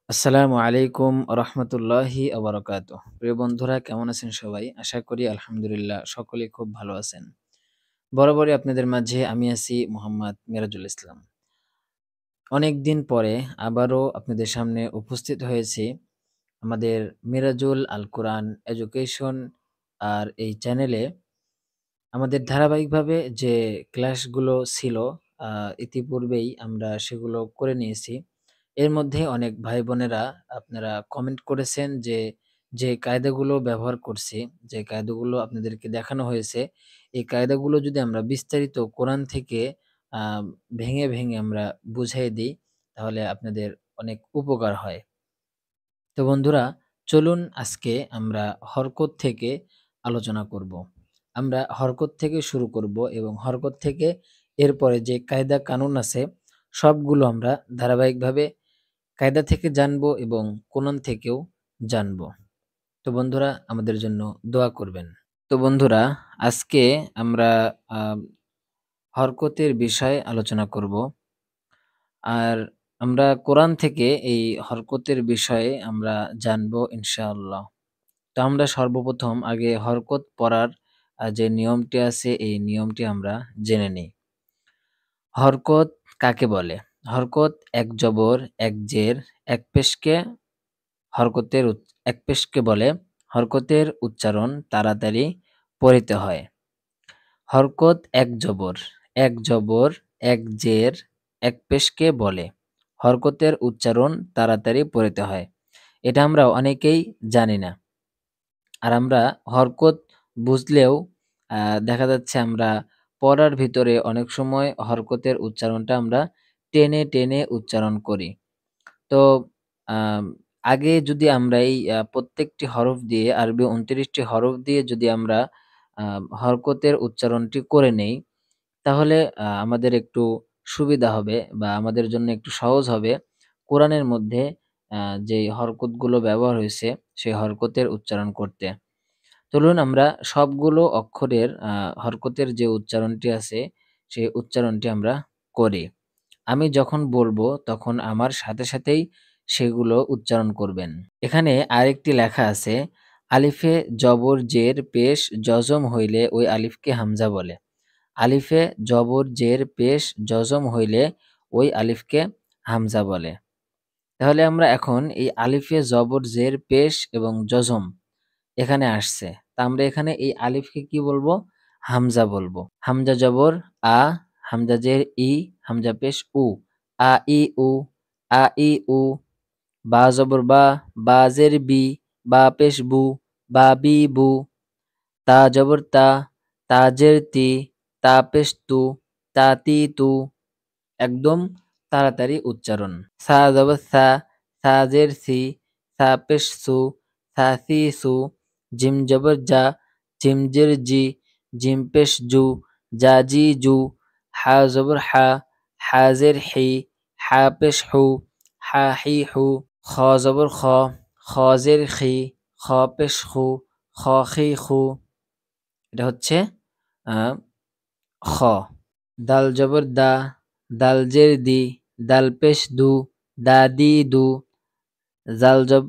আসসালামু আলাইকুম রহমতুল্লাহি আবরাকাতুহ। প্রিয় বন্ধুরা, কেমন আছেন সবাই? আশা করি আলহামদুলিল্লাহ সকলেই খুব ভালো আছেন। বরাবরই আপনাদের মাঝে আমি আছি মোহাম্মদ মিরাজুল ইসলাম। অনেকদিন পরে আবারও আপনাদের সামনে উপস্থিত হয়েছি আমাদের মিরাজুল আল কোরআন এডুকেশন আর এই চ্যানেলে আমাদের ধারাবাহিকভাবে যে ক্লাসগুলো ছিল ইতিপূর্বেই আমরা সেগুলো করে নিয়েছি। এর মধ্যে অনেক ভাই বোনেরা আপনারা কমেন্ট করেছেন যে, যে কায়দাগুলো ব্যবহার করছি, যে কায়দাগুলো আপনাদেরকে দেখানো হয়েছে, এই কায়দাগুলো যদি আমরা বিস্তারিত কোরআন থেকে আ ভেঙে আমরা বুঝাই দিই, তাহলে আপনাদের অনেক উপকার হয়। তো বন্ধুরা, চলুন আজকে আমরা হরকত থেকে আলোচনা করব। আমরা হরকত থেকে শুরু করব এবং হরকত থেকে এরপরে যে কায়দা কানুন আছে সবগুলো আমরা ধারাবাহিকভাবে কায়দা থেকে জানবো এবং কোরআন থেকেও জানবো। তো বন্ধুরা, আমাদের জন্য দোয়া করবেন। তো বন্ধুরা, আজকে আমরা আ হরকতের বিষয়ে আলোচনা করব। আর আমরা কোরআন থেকে এই হরকতের বিষয়ে আমরা জানবো ইনশাআল্লাহ। তো আমরা সর্বপ্রথম আগে হরকত পড়ার যে নিয়মটি আছে এই নিয়মটি আমরা জেনে নিই। হরকত কাকে বলে? হরকত এক জবর, এক জের, এক পেশকে এক পেশকে বলে। হরকতের উচ্চারণ তাড়াতাড়ি পড়িতে হয়। হরকত এক জবর, এক জের, এক পেশকে বলে। হরকতের উচ্চারণ তাড়াতাড়ি পড়িতে হয়। এটা আমরা অনেকেই জানি না। আর আমরা হরকত বুঝলেও দেখা যাচ্ছে আমরা পড়ার ভিতরে অনেক সময় হরকতের উচ্চারণটা আমরা টেনে উচ্চারণ করি। তো আম আগে যদি আমরা এই প্রত্যেকটি হরফ দিয়ে আরবি ২৯ টি হরফ দিয়ে যদি আমরা হরকতের উচ্চারণটি করে নেই, তাহলে আমাদের একটু সুবিধা হবে বা আমাদের জন্য একটু সহজ হবে কোরআনের মধ্যে যেই হরকতগুলো ব্যবহার হইছে, সেই হরকতের উচ্চারণ করতে। চলুন আমরা সবগুলো অক্ষরের হরকতের যে উচ্চারণটি আছে, সেই উচ্চারণটি আমরা করি। আমি যখন বলবো তখন আমার সাথেই সেগুলো উচ্চারণ করবেন। এখানে আরেকটি লেখা আছে, আলিফে জবর জের পেশ জজম হইলে ওই আলিফকে হামজা বলে। আলিফে জবর জের পেশ জজম হইলে ওই আলিফকে হামজা বলে। তাহলে আমরা এখন এই আলিফে জবর জের পেশ এবং জজম এখানে আসছে। তা আমরা এখানে এই আলিফকে কি বলবো? হামজা বলবো। হামজা জবর আ, হামজা জের ই, হামজা পেশ উ। আ ই উ, আ ই উ। বা জবর বা, বা জের বি, বা পেশ বু, বা বি বু। তা জবর তা, তা জের তি, তা পেশ তু, তা তি তু। একদম তাড়াতাড়ি উচ্চারণ। সা জবর সা, সা জের সি, সা পেশ সু, সা সি সু। জিম জবর জা, জিম জের জি, জিম পেশ জু, জা জি জু। হা জবর হা, হা জের হি, হা পেশ হু, হা হি হু। খ জবর খ, খ জের খি, খ পেশ খু, খ খি খু। এটা হচ্ছে আ খ। দাল জবর দা, দাল জের দি, দাল পেশ দু, দা দি দু। জাল জব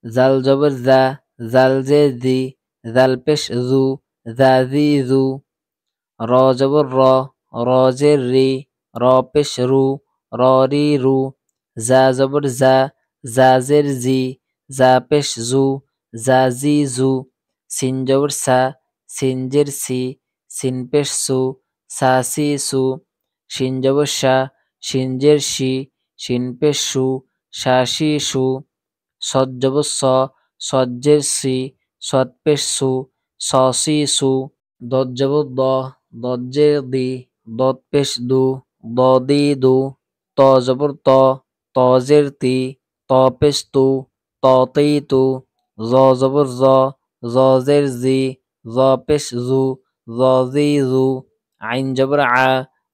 জাল জবর জা, জাল জের দি, জাল পেশ জু, জা জি জু। র জবর র, র জের রি, র পেশ রু, র রি রু। জা জবর জা, জা জের জি, জা পেশ জু, জা জি জু। সিন জবর সা, সিন জের সি, সিন পেশ সু, সা সি সু। শিন জবর সা, শিন জের শি, শিন পেশ সু, সা সি সু। সদ জবর স, সদ জের সি, সদ পেশ সু, স সি সু। দদ জবর দ, দদ জের দি, দদ পেশ দু, দ দি দু। ত জবর ত, ত জের তি, ত পেশ তু, ত তি তু। জ জবর জ, জ জের জি, জ পেশ জু, জ জি জু। আইন জবর আ,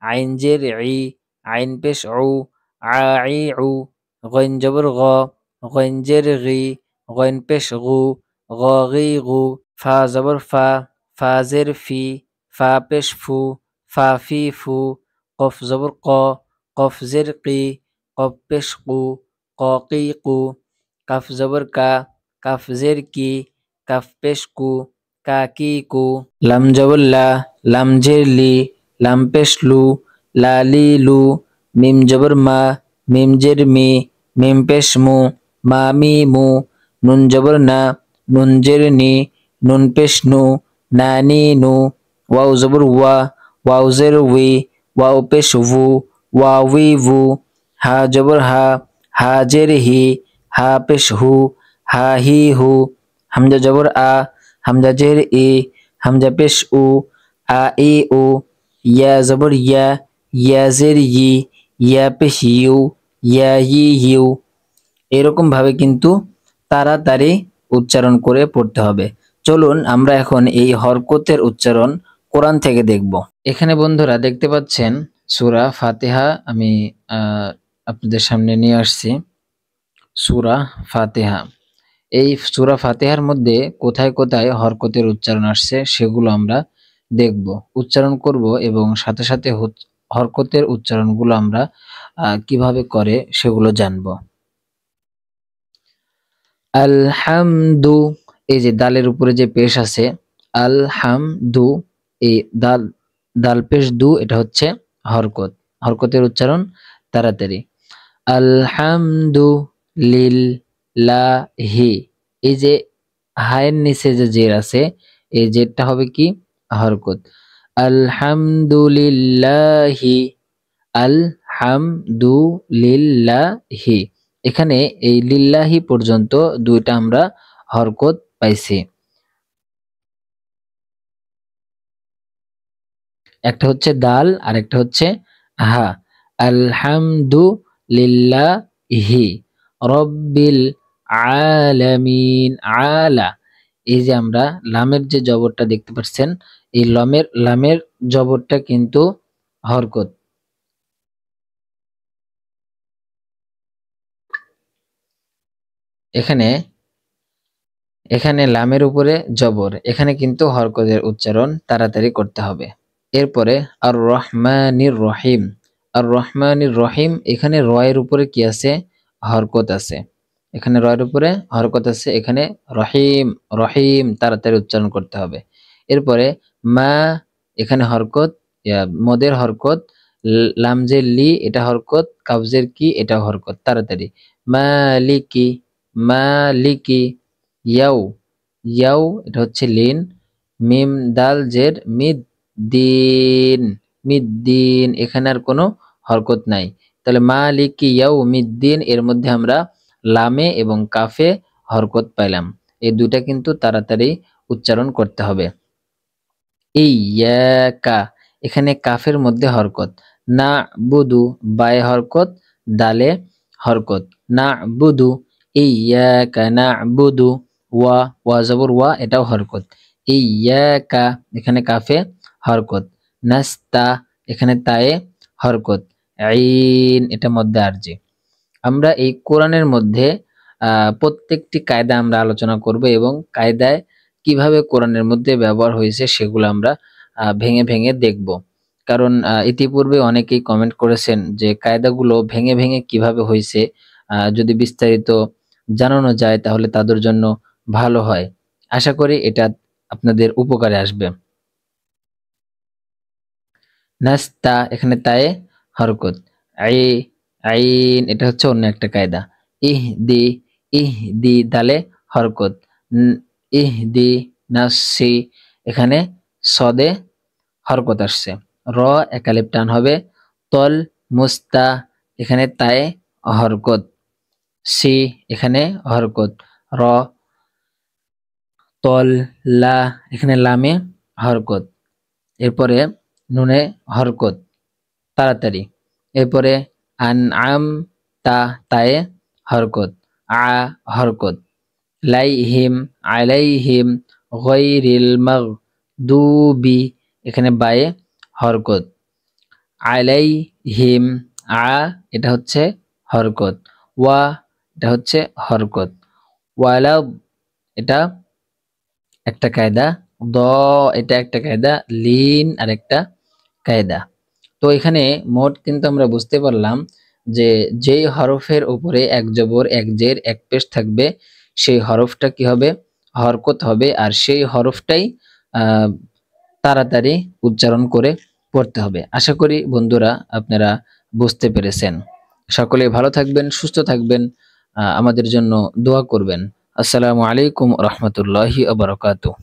আইন জের ই, আইন পেশ উ, আ ই উ। গইন জবর গ, গইন জের গি, গইন পেশ গু, গ গি গু। ফা জবর ফা, ফা জের ফি, ফা পেশ ফু, ফা ফি ফু। কফ জবর ক, কফ জের কি, কফ পেশ কু, ক কি কু। কাফ জবর কা, কাফ জের কি, কাফ পেশ কু, কা কি কু। লাম জবর লা, লাম জের লি, লাম পেশ লু, লা লি লু। মিম জবর মা, মিম জের মি, মিম পেশ মু, মা মি মু। নুন জবর না, নুন জের নি, নুন পেশ নু, না নি নু। ওয়াও জবর ওয়া, ওয়াও জের উই, ওয়াও পেশ ভু, ওয়া উই ভু। হা জবর হা, হা জের হি, হা পেশ হু, হা হি হু। হামজা জবর আ, হামজা জের ই, হামজা পেশ উ, আ ই উ। ইয়া জবর ইয়া, ইয়া জের ই, ইয়া পেশ ইউ, ইয়া ই ইউ। এরকম ভাবে কিন্তু তাড়াতাড়ি উচ্চারণ করে পড়তে হবে। চলুন আমরা এখন এই হরকতের উচ্চারণ কোরআন থেকে দেখব। এখানে বন্ধুরা দেখতে পাচ্ছেন সূরা ফাতিহা আমি আপনাদের সামনে নিয়ে আসছি। সূরা ফাতিহা, এই সূরা ফাতিহার মধ্যে কোথায় কোথায় হরকতের উচ্চারণ আসছে সেগুলো আমরা দেখব, উচ্চারণ করব এবং সাথে সাথে হরকতের উচ্চারণগুলো আমরা কিভাবে করে সেগুলো জানবো। আলহামদু, এই যে দালের উপরে যে পেশ আছে আলহামদু, এই দাল, দাল পেশ দু, এটা হচ্ছে হরকত। হরকতের উচ্চারণ তাড়াতাড়ি। আলহামদু লিল্লাহি, এই যে হায়ের নিচে যে জের আছে এই জেরটা হবে কি হরকত। আলহামদুলিল্লাহি, আলহামদুলিল্লাহি। এখানে এই লিল্লাহি পর্যন্ত দুইটা আমরা হরকত পাইছি। একটা হচ্ছে দাল আর একটা হচ্ছে হা। আলহামদুলিল্লাহি রব্বিল আলামিন। আলা, এই যে আমরা লামের যে জবরটা দেখতে পাচ্ছেন, এই লামের জবরটা কিন্তু হরকত। এখানে এখানে লামের উপরে জবর, এখানে কিন্তু হরকতের উচ্চারণ তাড়াতাড়ি করতে হবে। এরপরে আর রহমানির রহিম, আর রহমানির রহিম, এখানে রয়ের উপরে কি আছে হরকত আছে, এখানে রয়ের উপরে হরকত আছে, এখানে রহিম, রহিম তাড়াতাড়ি উচ্চারণ করতে হবে। এরপরে মা, এখানে হরকত, মদের হরকত, লামজের লি এটা হরকত, কাবজের কি এটা হরকত তাড়াতাড়ি। মালিকি, মালিকি। ইয়াও, ইয়াও এটা হচ্ছে লিন, মিম দাল জের মিদ, দিন, মিদ্দিন, এখানে আর কোনো হরকত নাই। তাহলে মালিকি ইয়াউমিদ্দিন, এর মধ্যে আমরা লামে এবং কাফে হরকত পাইলাম। এই দুইটা কিন্তু তাড়াতাড়ি উচ্চারণ করতে হবে। ইয়াকা, এখানে কাফের মধ্যে হরকত। না বুদু, বায়ে হরকত, দালে হরকত। না বুদু, ইয়াকা না বুদু। ওয়া, ওয়া জবর ওয়া, এটাও হরকত। ইয়াকা, এখানে কাফে হরকত। নাস্তা, এখানে তায়ে হরকত। আইন, এটা মধ্যে আরজি। আমরা এই কোরআনের মধ্যে প্রত্যেকটি কায়দা আমরা আলোচনা করব এবং কায়দায় কিভাবে কোরআনের মধ্যে ব্যবহার হয়েছে সেগুলো আমরা ভেঙে ভেঙে দেখব। কারণ ইতিপূর্বে অনেকেই কমেন্ট করেছেন যে কায়দাগুলো ভেঙে ভেঙে কিভাবে হয়েছে যদি বিস্তারিত জানানো যায় তাহলে তাদের জন্য ভালো হয়। আশা করি এটা আপনাদের উপকারে আসবে। নাস্তা, এখানে তায়ে হরকত। আই, আইন, এটা হচ্ছে অন্য একটা কায়দা। ইহদি, ইহদি দালে হরকত। ইহদি নাসি, এখানে সদে হরকত আসছে। র একালিপ টান হবে। তল মুস্তা, এখানে তায়ে হরকত। সি, এখানে হরকত। র, তল, লা, এখানে লামে হরকত। এরপরে নুনে হরকত তাড়াতাড়ি। এরপরে আন আম, তা, তায়ে হরকত। আ হরকত। লাইহিম, আলাইহিম, গয়রিল মাগদুবি, এখানে বায়ে হরকত। আলাইহিম, আ এটা হচ্ছে হরকত। ওয়া, এটা হচ্ছে হরকত। ওয়ালাদ, এটা একটা কায়দা। দ, এটা একটা কায়দা। লিন আর একটা কায়দা। তো এখানে মোট কিন্তু আমরা বুঝতে পারলাম যে যেই হরফের উপরে এক জবর এক জের এক পেশ থাকবে সেই হরফটা কি হবে? হরকত হবে, আর সেই হরফটাই আহ তাড়াতাড়ি উচ্চারণ করে পড়তে হবে। আশা করি বন্ধুরা আপনারা বুঝতে পেরেছেন। সকলে ভালো থাকবেন, সুস্থ থাকবেন, আমাদের জন্য দোয়া করবেন। আসসালামু আলাইকুম রহমতুল্লাহি আবরাকাতুহ।